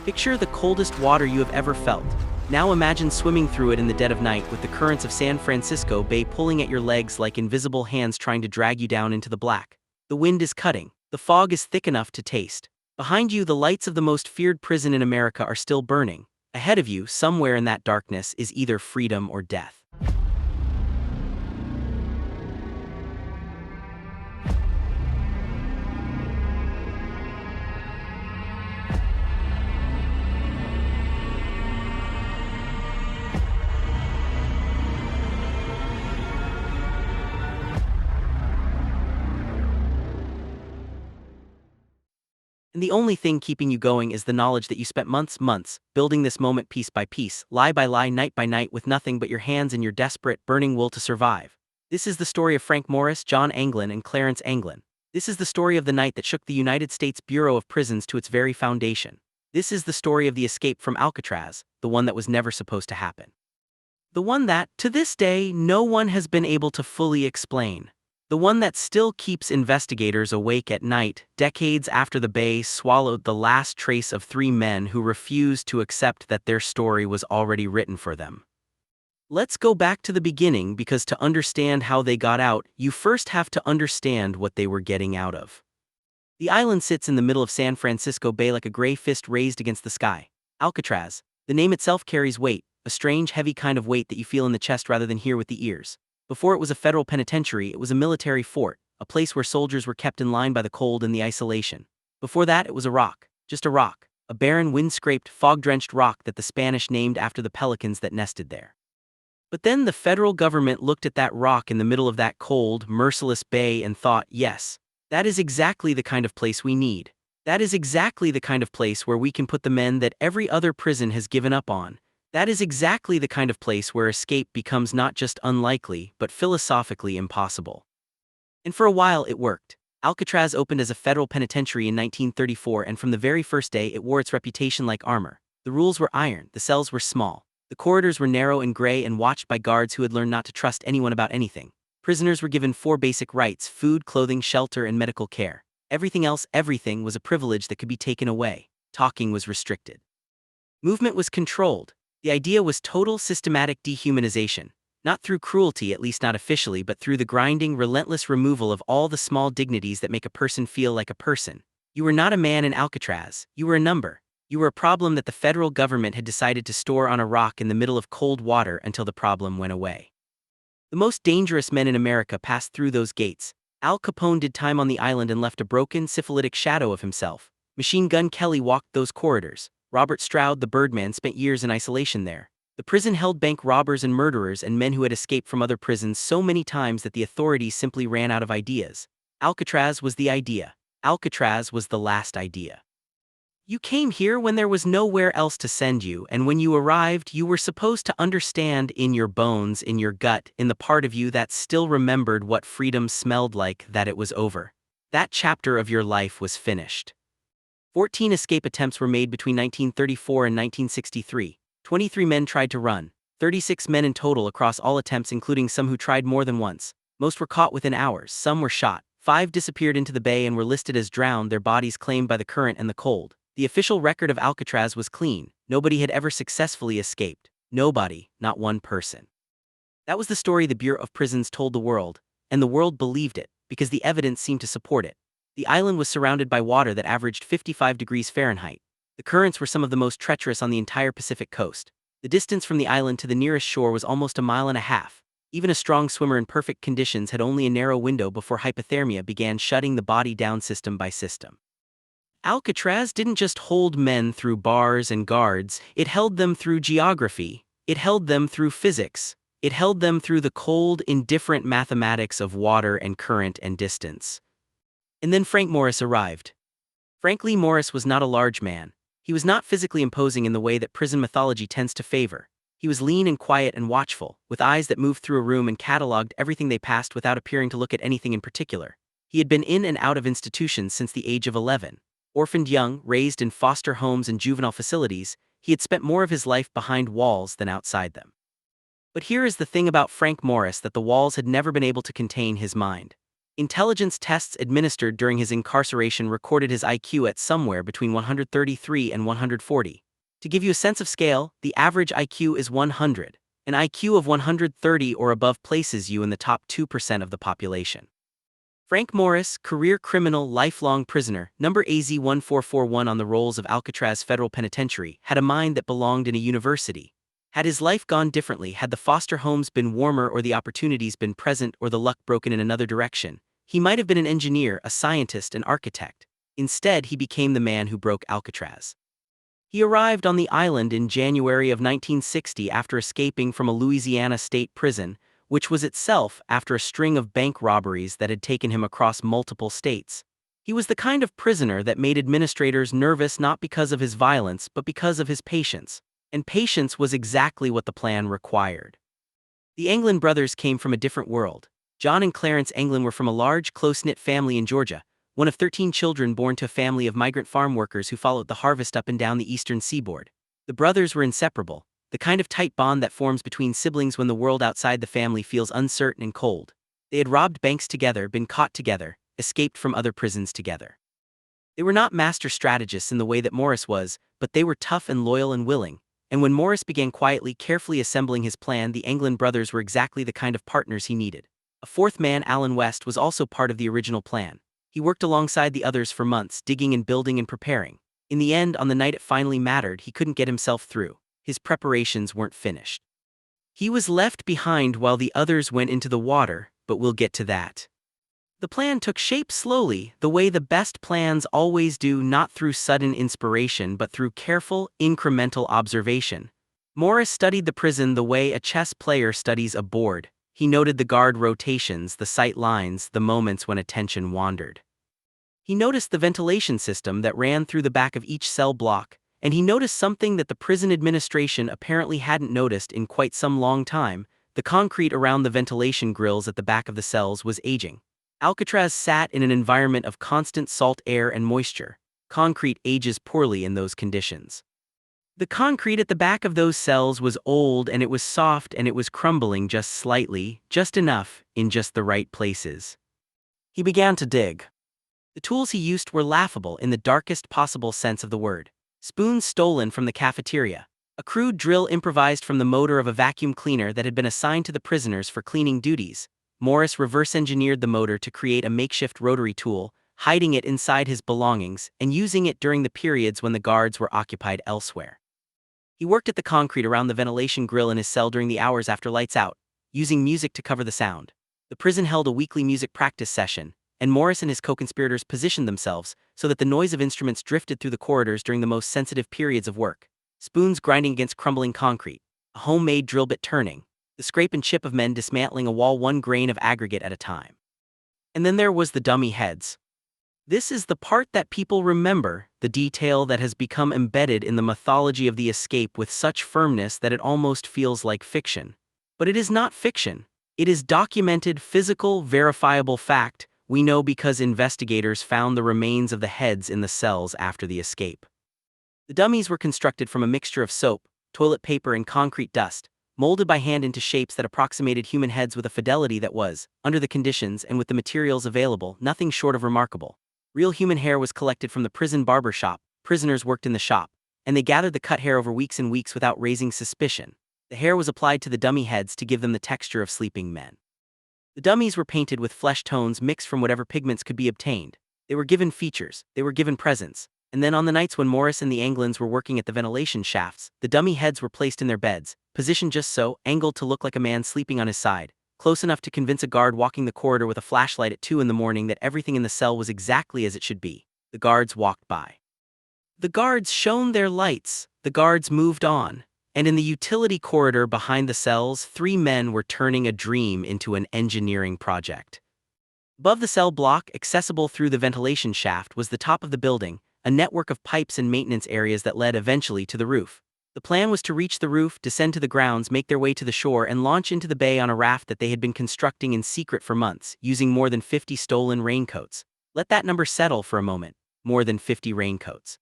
Picture the coldest water you have ever felt. Now imagine swimming through it in the dead of night with the currents of San Francisco Bay pulling at your legs like invisible hands trying to drag you down into the black. The wind is cutting. The fog is thick enough to taste. Behind you, the lights of the most feared prison in America are still burning. Ahead of you, somewhere in that darkness, is either freedom or death. And the only thing keeping you going is the knowledge that you spent months, building this moment piece by piece, lie by lie, night by night, with nothing but your hands and your desperate, burning will to survive. This is the story of Frank Morris, John Anglin, and Clarence Anglin. This is the story of the night that shook the United States Bureau of Prisons to its very foundation. This is the story of the escape from Alcatraz, the one that was never supposed to happen. The one that, to this day, no one has been able to fully explain. The one that still keeps investigators awake at night, decades after the Bay swallowed the last trace of 3 men who refused to accept that their story was already written for them. Let's go back to the beginning, because to understand how they got out, you first have to understand what they were getting out of. The island sits in the middle of San Francisco Bay like a gray fist raised against the sky. Alcatraz. The name itself carries weight, a strange, heavy kind of weight that you feel in the chest rather than hear with the ears. Before it was a federal penitentiary, it was a military fort, a place where soldiers were kept in line by the cold and the isolation. Before that, it was a rock, just a rock, a barren, wind-scraped, fog-drenched rock that the Spanish named after the pelicans that nested there. But then the federal government looked at that rock in the middle of that cold, merciless bay and thought, yes, that is exactly the kind of place we need. That is exactly the kind of place where we can put the men that every other prison has given up on. That is exactly the kind of place where escape becomes not just unlikely, but philosophically impossible. And for a while it worked. Alcatraz opened as a federal penitentiary in 1934, and from the very first day it wore its reputation like armor. The rules were iron, the cells were small. The corridors were narrow and gray and watched by guards who had learned not to trust anyone about anything. Prisoners were given 4 basic rights: food, clothing, shelter, and medical care. Everything else, everything, was a privilege that could be taken away. Talking was restricted. Movement was controlled. The idea was total systematic dehumanization, not through cruelty, at least not officially, but through the grinding, relentless removal of all the small dignities that make a person feel like a person. You were not a man in Alcatraz, you were a number. You were a problem that the federal government had decided to store on a rock in the middle of cold water until the problem went away. The most dangerous men in America passed through those gates. Al Capone did time on the island and left a broken, syphilitic shadow of himself. Machine Gun Kelly walked those corridors. Robert Stroud, the Birdman, spent years in isolation there. The prison held bank robbers and murderers and men who had escaped from other prisons so many times that the authorities simply ran out of ideas. Alcatraz was the idea. Alcatraz was the last idea. You came here when there was nowhere else to send you, and when you arrived, you were supposed to understand in your bones, in your gut, in the part of you that still remembered what freedom smelled like, that it was over. That chapter of your life was finished. 14 escape attempts were made between 1934 and 1963. 23 men tried to run. 36 men in total across all attempts, including some who tried more than once. Most were caught within hours, some were shot. 5 disappeared into the bay and were listed as drowned, their bodies claimed by the current and the cold. The official record of Alcatraz was clean. Nobody had ever successfully escaped. Nobody, not one person. That was the story the Bureau of Prisons told the world, and the world believed it, because the evidence seemed to support it. The island was surrounded by water that averaged 55 degrees Fahrenheit. The currents were some of the most treacherous on the entire Pacific coast. The distance from the island to the nearest shore was almost a mile and a half. Even a strong swimmer in perfect conditions had only a narrow window before hypothermia began shutting the body down system by system. Alcatraz didn't just hold men through bars and guards, it held them through geography, it held them through physics, it held them through the cold, indifferent mathematics of water and current and distance. And then Frank Morris arrived. Frank Lee Morris was not a large man. He was not physically imposing in the way that prison mythology tends to favor. He was lean and quiet and watchful, with eyes that moved through a room and cataloged everything they passed without appearing to look at anything in particular. He had been in and out of institutions since the age of 11. Orphaned young, raised in foster homes and juvenile facilities, he had spent more of his life behind walls than outside them. But here is the thing about Frank Morris, that the walls had never been able to contain his mind. Intelligence tests administered during his incarceration recorded his IQ at somewhere between 133 and 140. To give you a sense of scale, the average IQ is 100. An IQ of 130 or above places you in the top 2% of the population. Frank Morris, career criminal, lifelong prisoner, number AZ1441 on the rolls of Alcatraz Federal Penitentiary, had a mind that belonged in a university. Had his life gone differently, had the foster homes been warmer or the opportunities been present or the luck broken in another direction, he might have been an engineer, a scientist, an architect. Instead, he became the man who broke Alcatraz. He arrived on the island in January of 1960 after escaping from a Louisiana state prison, which was itself after a string of bank robberies that had taken him across multiple states. He was the kind of prisoner that made administrators nervous not because of his violence but because of his patience. And patience was exactly what the plan required. The Anglin brothers came from a different world. John and Clarence Anglin were from a large, close-knit family in Georgia, one of 13 children born to a family of migrant farm workers who followed the harvest up and down the eastern seaboard. The brothers were inseparable, the kind of tight bond that forms between siblings when the world outside the family feels uncertain and cold. They had robbed banks together, been caught together, escaped from other prisons together. They were not master strategists in the way that Morris was, but they were tough and loyal and willing. And when Morris began quietly, carefully assembling his plan, the Anglin brothers were exactly the kind of partners he needed. A fourth man, Alan West, was also part of the original plan. He worked alongside the others for months, digging and building and preparing. In the end, on the night it finally mattered, he couldn't get himself through. His preparations weren't finished. He was left behind while the others went into the water, but we'll get to that. The plan took shape slowly, the way the best plans always do, not through sudden inspiration but through careful, incremental observation. Morris studied the prison the way a chess player studies a board. He noted the guard rotations, the sight lines, the moments when attention wandered. He noticed the ventilation system that ran through the back of each cell block, and he noticed something that the prison administration apparently hadn't noticed in quite some long time: the concrete around the ventilation grills at the back of the cells was aging. Alcatraz sat in an environment of constant salt air and moisture. Concrete ages poorly in those conditions. The concrete at the back of those cells was old, and it was soft, and it was crumbling just slightly, just enough, in just the right places. He began to dig. The tools he used were laughable in the darkest possible sense of the word. Spoons stolen from the cafeteria. A crude drill improvised from the motor of a vacuum cleaner that had been assigned to the prisoners for cleaning duties. Morris reverse-engineered the motor to create a makeshift rotary tool, hiding it inside his belongings and using it during the periods when the guards were occupied elsewhere. He worked at the concrete around the ventilation grill in his cell during the hours after lights out, using music to cover the sound. The prison held a weekly music practice session, and Morris and his co-conspirators positioned themselves so that the noise of instruments drifted through the corridors during the most sensitive periods of work. Spoons grinding against crumbling concrete, a homemade drill bit turning, the scrape and chip of men dismantling a wall one grain of aggregate at a time. And then there was the dummy heads. This is the part that people remember, the detail that has become embedded in the mythology of the escape with such firmness that it almost feels like fiction. But it is not fiction. It is documented, physical, verifiable fact. We know because investigators found the remains of the heads in the cells after the escape. The dummies were constructed from a mixture of soap, toilet paper, and concrete dust, molded by hand into shapes that approximated human heads with a fidelity that was, under the conditions and with the materials available, nothing short of remarkable. Real human hair was collected from the prison barber shop. Prisoners worked in the shop, and they gathered the cut hair over weeks and weeks without raising suspicion. The hair was applied to the dummy heads to give them the texture of sleeping men. The dummies were painted with flesh tones mixed from whatever pigments could be obtained. They were given features, they were given presence. And then on the nights when Morris and the Anglins were working at the ventilation shafts, the dummy heads were placed in their beds, positioned just so, angled to look like a man sleeping on his side, close enough to convince a guard walking the corridor with a flashlight at 2 in the morning that everything in the cell was exactly as it should be. The guards walked by. The guards shone their lights, the guards moved on, and in the utility corridor behind the cells, 3 men were turning a dream into an engineering project. Above the cell block, accessible through the ventilation shaft, was the top of the building, a network of pipes and maintenance areas that led eventually to the roof. The plan was to reach the roof, descend to the grounds, make their way to the shore, and launch into the bay on a raft that they had been constructing in secret for months, using more than 50 stolen raincoats. Let that number settle for a moment. More than 50 raincoats.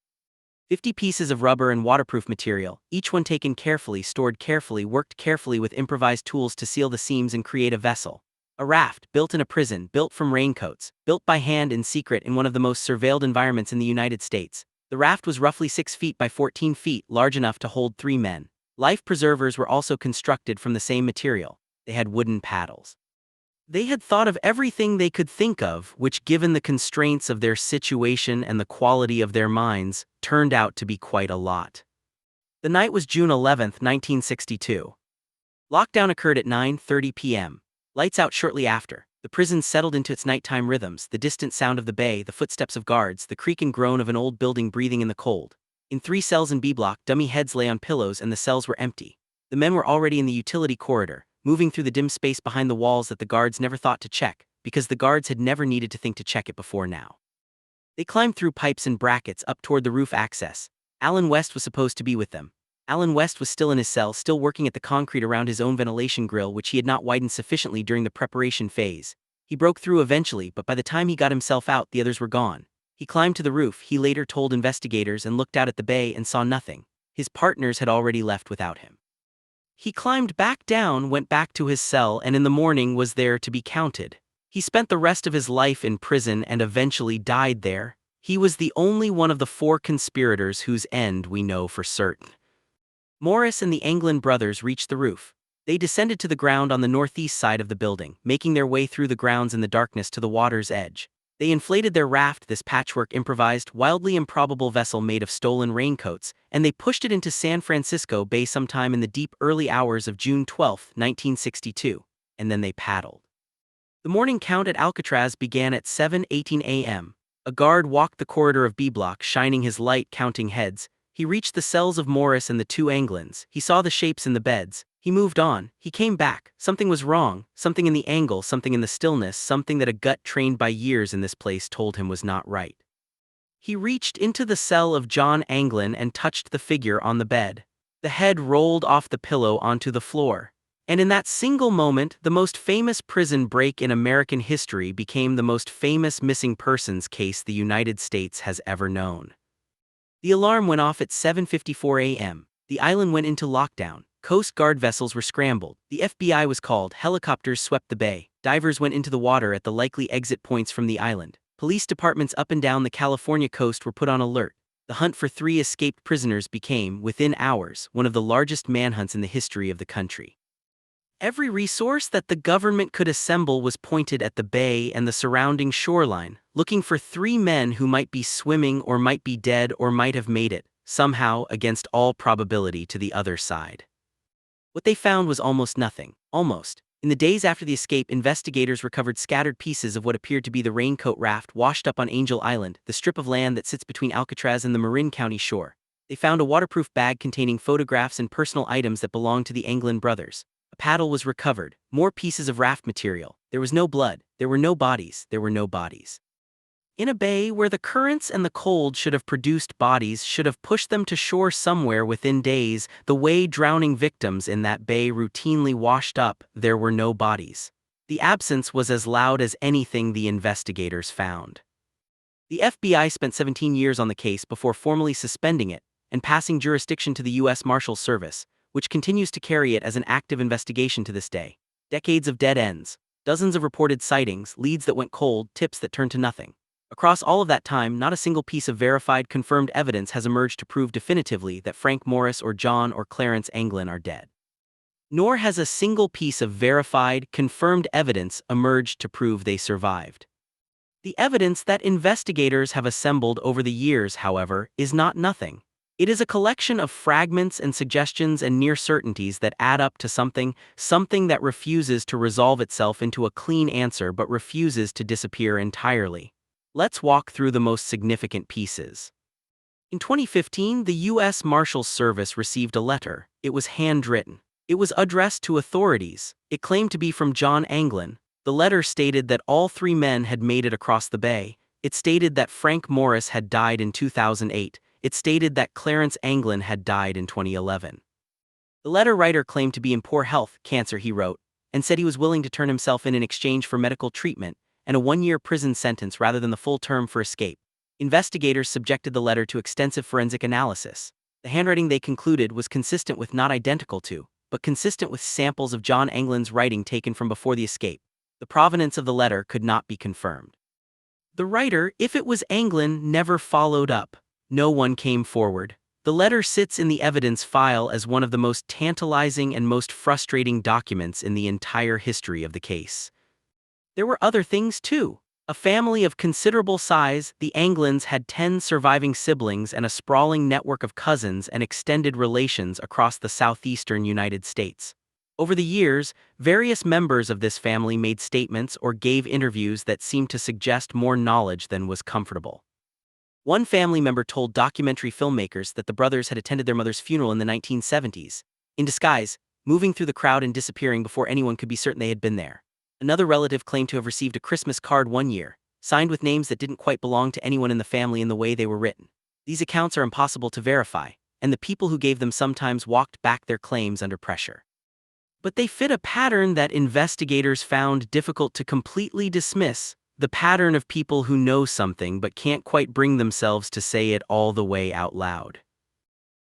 50 pieces of rubber and waterproof material, each one taken carefully, stored carefully, worked carefully with improvised tools to seal the seams and create a vessel. A raft, built in a prison, built from raincoats, built by hand in secret in one of the most surveilled environments in the United States. The raft was roughly 6 feet by 14 feet, large enough to hold 3 men. Life preservers were also constructed from the same material. They had wooden paddles. They had thought of everything they could think of, which, given the constraints of their situation and the quality of their minds, turned out to be quite a lot. The night was June 11, 1962. Lockdown occurred at 9:30 p.m. Lights out shortly after. The prison settled into its nighttime rhythms, the distant sound of the bay, the footsteps of guards, the creak and groan of an old building breathing in the cold. In 3 cells in B block, dummy heads lay on pillows and the cells were empty. The men were already in the utility corridor, moving through the dim space behind the walls that the guards never thought to check, because the guards had never needed to think to check it before now. They climbed through pipes and brackets up toward the roof access. Alan West was supposed to be with them. Alan West was still in his cell, still working at the concrete around his own ventilation grill, which he had not widened sufficiently during the preparation phase. He broke through eventually, but by the time he got himself out, the others were gone. He climbed to the roof, he later told investigators, and looked out at the bay and saw nothing. His partners had already left without him. He climbed back down, went back to his cell, and in the morning was there to be counted. He spent the rest of his life in prison and eventually died there. He was the only one of the 4 conspirators whose end we know for certain. Morris and the Anglin brothers reached the roof. They descended to the ground on the northeast side of the building, making their way through the grounds in the darkness to the water's edge. They inflated their raft, this patchwork improvised, wildly improbable vessel made of stolen raincoats, and they pushed it into San Francisco Bay sometime in the deep early hours of June 12, 1962, and then they paddled. The morning count at Alcatraz began at 7:18 a.m. A guard walked the corridor of B block, shining his light, counting heads. He reached the cells of Morris and the 2 Anglins. He saw the shapes in the beds. He moved on. He came back. Something was wrong. Something in the angle, something in the stillness, something that a gut trained by years in this place told him was not right. He reached into the cell of John Anglin and touched the figure on the bed. The head rolled off the pillow onto the floor. And in that single moment, the most famous prison break in American history became the most famous missing persons case the United States has ever known. The alarm went off at 7:54 a.m. The island went into lockdown. Coast Guard vessels were scrambled. The FBI was called. Helicopters swept the bay. Divers went into the water at the likely exit points from the island. Police departments up and down the California coast were put on alert. The hunt for 3 escaped prisoners became, within hours, one of the largest manhunts in the history of the country. Every resource that the government could assemble was pointed at the bay and the surrounding shoreline, looking for 3 men who might be swimming or might be dead or might have made it, somehow, against all probability, to the other side. What they found was almost nothing. Almost. In the days after the escape, investigators recovered scattered pieces of what appeared to be the raincoat raft washed up on Angel Island, the strip of land that sits between Alcatraz and the Marin County shore. They found a waterproof bag containing photographs and personal items that belonged to the Anglin brothers. A paddle was recovered, more pieces of raft material. There was no blood, there were no bodies, there were no bodies. In a bay where the currents and the cold should have produced bodies, should have pushed them to shore somewhere within days, the way drowning victims in that bay routinely washed up, there were no bodies. The absence was as loud as anything the investigators found. The FBI spent 17 years on the case before formally suspending it and passing jurisdiction to the U.S. Marshals Service, which continues to carry it as an active investigation to this day. Decades of dead ends, dozens of reported sightings, leads that went cold, tips that turned to nothing. Across all of that time, not a single piece of verified, confirmed evidence has emerged to prove definitively that Frank Morris or John or Clarence Anglin are dead. Nor has a single piece of verified, confirmed evidence emerged to prove they survived. The evidence that investigators have assembled over the years, however, is not nothing. It is a collection of fragments and suggestions and near certainties that add up to something that refuses to resolve itself into a clean answer but refuses to disappear entirely. Let's walk through the most significant pieces. In 2015, the U.S. Marshals Service received a letter. It was handwritten. It was addressed to authorities. It claimed to be from John Anglin. The letter stated that all 3 men had made it across the bay. It stated that Frank Morris had died in 2008. It stated that Clarence Anglin had died in 2011. The letter writer claimed to be in poor health, cancer he wrote, and said he was willing to turn himself in exchange for medical treatment and a 1-year prison sentence rather than the full term for escape. Investigators subjected the letter to extensive forensic analysis. The handwriting, they concluded, was consistent with, not identical to, but consistent with samples of John Anglin's writing taken from before the escape. The provenance of the letter could not be confirmed. The writer, if it was Anglin, never followed up. No one came forward. The letter sits in the evidence file as one of the most tantalizing and most frustrating documents in the entire history of the case. There were other things too. A family of considerable size, the Anglins had 10 surviving siblings and a sprawling network of cousins and extended relations across the southeastern United States. Over the years, various members of this family made statements or gave interviews that seemed to suggest more knowledge than was comfortable. One family member told documentary filmmakers that the brothers had attended their mother's funeral in the 1970s, in disguise, moving through the crowd and disappearing before anyone could be certain they had been there. Another relative claimed to have received a Christmas card one year, signed with names that didn't quite belong to anyone in the family in the way they were written. These accounts are impossible to verify, and the people who gave them sometimes walked back their claims under pressure. But they fit a pattern that investigators found difficult to completely dismiss, the pattern of people who know something but can't quite bring themselves to say it all the way out loud.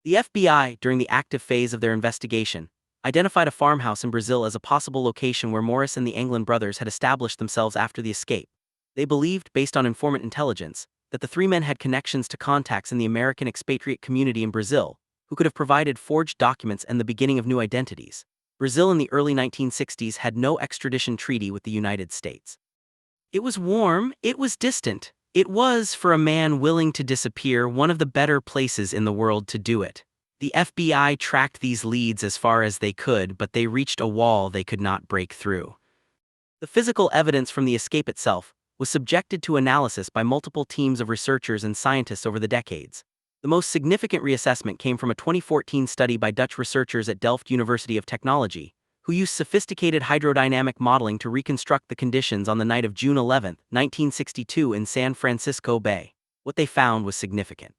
The FBI, during the active phase of their investigation, identified a farmhouse in Brazil as a possible location where Morris and the Anglin brothers had established themselves after the escape. They believed, based on informant intelligence, that the three men had connections to contacts in the American expatriate community in Brazil, who could have provided forged documents and the beginning of new identities. Brazil in the early 1960s had no extradition treaty with the United States. It was warm, it was distant. It was, for a man willing to disappear, one of the better places in the world to do it. The FBI tracked these leads as far as they could, but they reached a wall they could not break through. The physical evidence from the escape itself was subjected to analysis by multiple teams of researchers and scientists over the decades. The most significant reassessment came from a 2014 study by Dutch researchers at Delft University of Technology, who used sophisticated hydrodynamic modeling to reconstruct the conditions on the night of June 11, 1962 in San Francisco Bay. What they found was significant.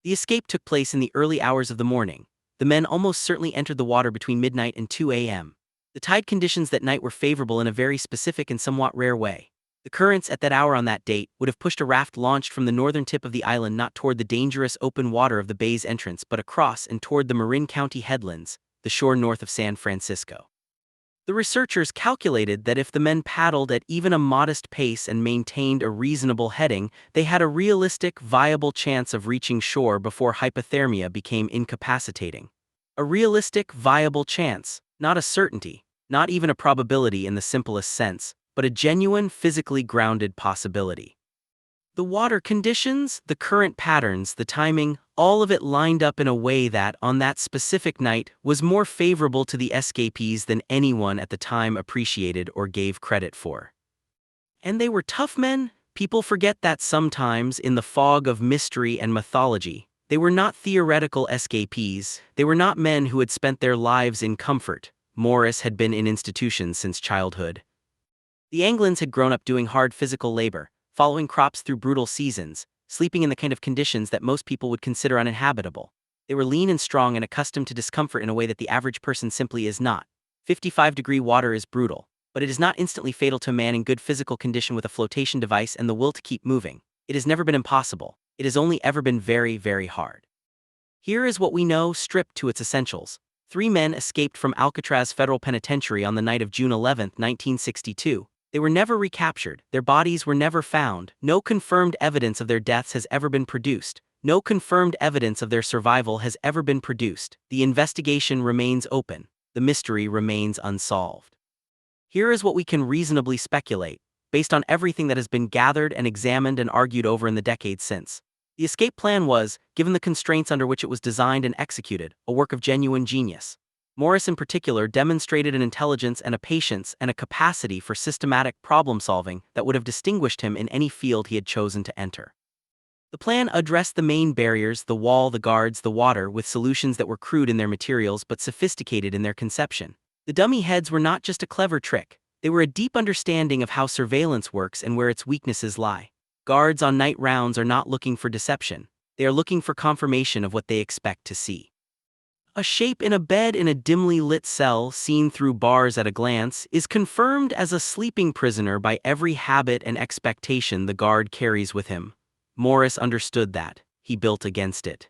The escape took place in the early hours of the morning. The men almost certainly entered the water between midnight and 2 a.m. The tide conditions that night were favorable in a very specific and somewhat rare way. The currents at that hour on that date would have pushed a raft launched from the northern tip of the island not toward the dangerous open water of the bay's entrance but across and toward the Marin County headlands, the shore north of San Francisco. The researchers calculated that if the men paddled at even a modest pace and maintained a reasonable heading, they had a realistic, viable chance of reaching shore before hypothermia became incapacitating. A realistic, viable chance, not a certainty, not even a probability in the simplest sense, but a genuine, physically grounded possibility. The water conditions, the current patterns, the timing, all of it lined up in a way that, on that specific night, was more favorable to the escapees than anyone at the time appreciated or gave credit for. And they were tough men. People forget that sometimes in the fog of mystery and mythology. They were not theoretical escapees. They were not men who had spent their lives in comfort. Morris had been in institutions since childhood. The Anglins had grown up doing hard physical labor, following crops through brutal seasons, sleeping in the kind of conditions that most people would consider uninhabitable. They were lean and strong and accustomed to discomfort in a way that the average person simply is not. 55-degree water is brutal, but it is not instantly fatal to a man in good physical condition with a flotation device and the will to keep moving. It has never been impossible. It has only ever been very, very hard. Here is what we know, stripped to its essentials. 3 men escaped from Alcatraz Federal Penitentiary on the night of June 11, 1962. They were never recaptured, their bodies were never found, no confirmed evidence of their deaths has ever been produced, no confirmed evidence of their survival has ever been produced. The investigation remains open, the mystery remains unsolved. Here is what we can reasonably speculate, based on everything that has been gathered and examined and argued over in the decades since. The escape plan was, given the constraints under which it was designed and executed, a work of genuine genius. Morris in particular demonstrated an intelligence and a patience and a capacity for systematic problem-solving that would have distinguished him in any field he had chosen to enter. The plan addressed the main barriers, the wall, the guards, the water, with solutions that were crude in their materials but sophisticated in their conception. The dummy heads were not just a clever trick, they were a deep understanding of how surveillance works and where its weaknesses lie. Guards on night rounds are not looking for deception, they are looking for confirmation of what they expect to see. A shape in a bed in a dimly lit cell, seen through bars at a glance, is confirmed as a sleeping prisoner by every habit and expectation the guard carries with him. Morris understood that. He built against it.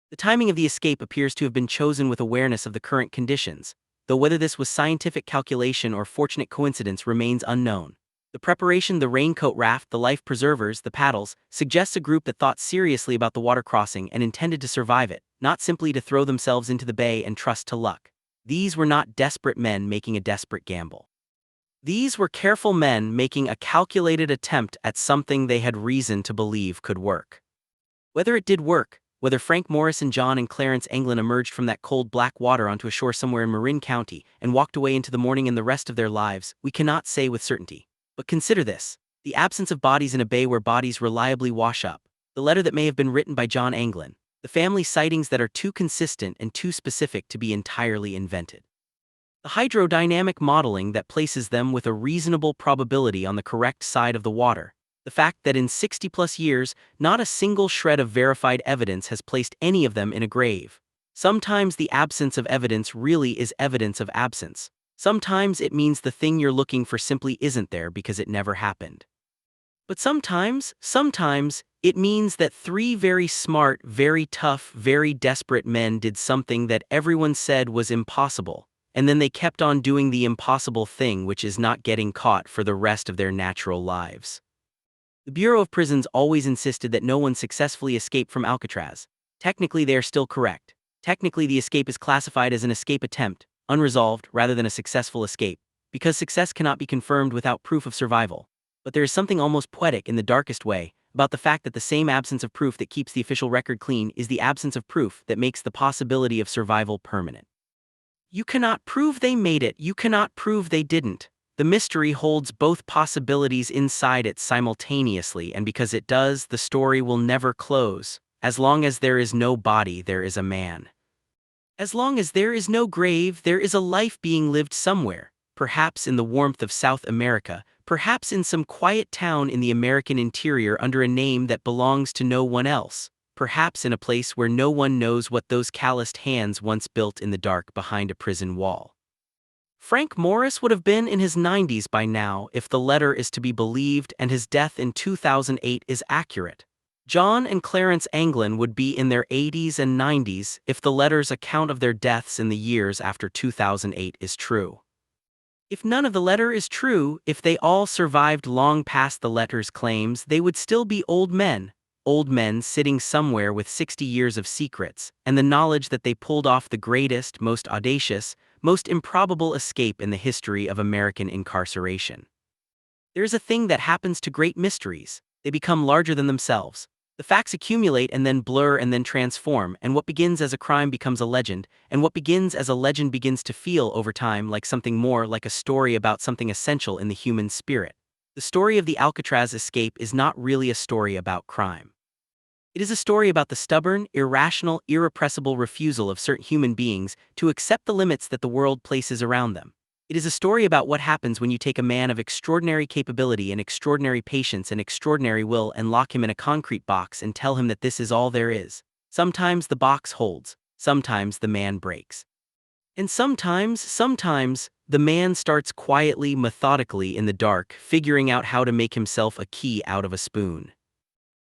The timing of the escape appears to have been chosen with awareness of the current conditions. though whether this was scientific calculation or fortunate coincidence remains unknown. The preparation, the raincoat raft, the life preservers, the paddles, suggests a group that thought seriously about the water crossing and intended to survive it, not simply to throw themselves into the bay and trust to luck. These were not desperate men making a desperate gamble. These were careful men making a calculated attempt at something they had reason to believe could work. Whether it did work, whether Frank Morris and John and Clarence Anglin emerged from that cold black water onto a shore somewhere in Marin County and walked away into the morning and the rest of their lives, we cannot say with certainty. But consider this: the absence of bodies in a bay where bodies reliably wash up, the letter that may have been written by John Anglin, the family sightings that are too consistent and too specific to be entirely invented, the hydrodynamic modeling that places them with a reasonable probability on the correct side of the water, the fact that in 60-plus years, not a single shred of verified evidence has placed any of them in a grave. Sometimes the absence of evidence really is evidence of absence. Sometimes it means the thing you're looking for simply isn't there because it never happened. But sometimes it means that three very smart, very tough, very desperate men did something that everyone said was impossible, and then they kept on doing the impossible thing, which is not getting caught for the rest of their natural lives. The Bureau of Prisons always insisted that no one successfully escaped from Alcatraz. Technically, they are still correct. Technically, the escape is classified as an escape attempt, unresolved rather than a successful escape, because success cannot be confirmed without proof of survival. But there is something almost poetic in the darkest way about the fact that the same absence of proof that keeps the official record clean is the absence of proof that makes the possibility of survival permanent. You cannot prove they made it, you cannot prove they didn't. The mystery holds both possibilities inside it simultaneously, and because it does, the story will never close. As long as there is no body, there is a man. As long as there is no grave, there is a life being lived somewhere, perhaps in the warmth of South America, perhaps in some quiet town in the American interior under a name that belongs to no one else, perhaps in a place where no one knows what those calloused hands once built in the dark behind a prison wall. Frank Morris would have been in his 90s by now if the letter is to be believed and his death in 2008 is accurate. John and Clarence Anglin would be in their 80s and 90s if the letter's account of their deaths in the years after 2008 is true. If none of the letter is true, if they all survived long past the letter's claims, they would still be old men sitting somewhere with 60 years of secrets, and the knowledge that they pulled off the greatest, most audacious, most improbable escape in the history of American incarceration. There is a thing that happens to great mysteries: they become larger than themselves. The facts accumulate and then blur and then transform, and what begins as a crime becomes a legend, and what begins as a legend begins to feel over time like something more, like a story about something essential in the human spirit. The story of the Alcatraz escape is not really a story about crime. It is a story about the stubborn, irrational, irrepressible refusal of certain human beings to accept the limits that the world places around them. It is a story about what happens when you take a man of extraordinary capability and extraordinary patience and extraordinary will and lock him in a concrete box and tell him that this is all there is. Sometimes the box holds, sometimes the man breaks. And sometimes, the man starts quietly, methodically in the dark, figuring out how to make himself a key out of a spoon.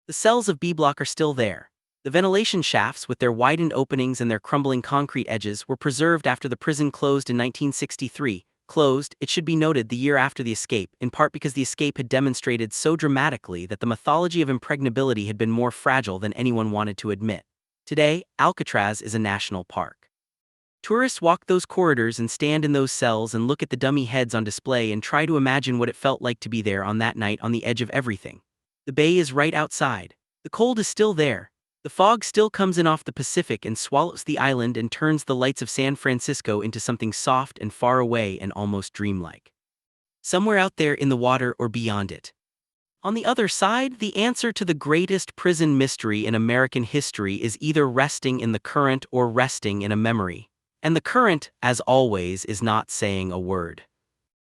The cells of B-Block are still there. The ventilation shafts, with their widened openings and their crumbling concrete edges, were preserved after the prison closed in 1963. Closed, it should be noted, the year after the escape, in part because the escape had demonstrated so dramatically that the mythology of impregnability had been more fragile than anyone wanted to admit. Today, Alcatraz is a national park. Tourists walk those corridors and stand in those cells and look at the dummy heads on display and try to imagine what it felt like to be there on that night on the edge of everything. The bay is right outside. The cold is still there. The fog still comes in off the Pacific and swallows the island and turns the lights of San Francisco into something soft and far away and almost dreamlike. Somewhere out there in the water or beyond it. On the other side, the answer to the greatest prison mystery in American history is either resting in the current or resting in a memory. And the current, as always, is not saying a word.